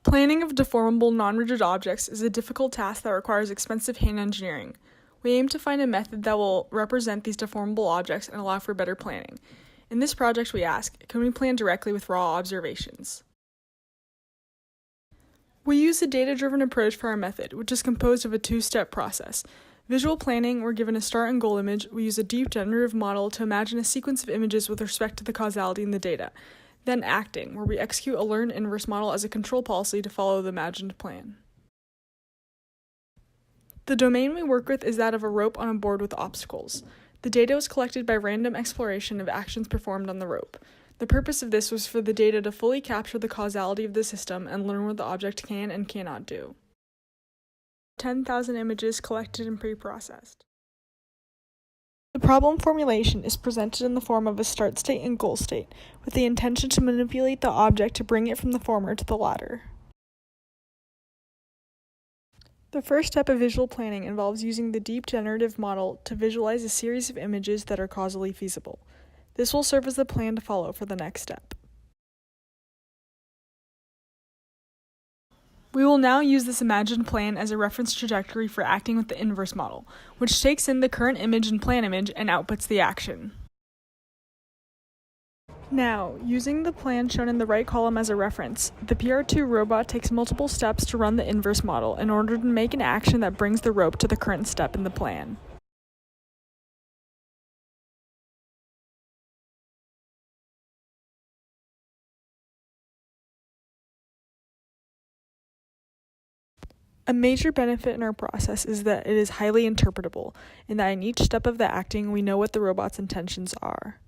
Planning of deformable, non-rigid objects is a difficult task that requires expensive hand engineering. We aim to find a method that will represent these deformable objects and allow for better planning. In this project, we ask, can we plan directly with raw observations? We use a data-driven approach for our method, which is composed of a two-step process. Visual planning, we're given a start and goal image. We use a deep generative model to imagine a sequence of images with respect to the causality in the data. Then acting, where we execute a learned inverse model as a control policy to follow the imagined plan. The domain we work with is that of a rope on a board with obstacles. The data was collected by random exploration of actions performed on the rope. The purpose of this was for the data to fully capture the causality of the system and learn what the object can and cannot do. 10,000 images collected and pre-processed. The problem formulation is presented in the form of a start state and goal state, with the intention to manipulate the object to bring it from the former to the latter. The first step of visual planning involves using the deep generative model to visualize a series of images that are causally feasible. This will serve as the plan to follow for the next step. We will now use this imagined plan as a reference trajectory for acting with the inverse model, which takes in the current image and plan image and outputs the action. Now, using the plan shown in the right column as a reference, the PR2 robot takes multiple steps to run the inverse model in order to make an action that brings the rope to the current step in the plan. A major benefit in our process is that it is highly interpretable, and that in each step of the acting we know what the robot's intentions are.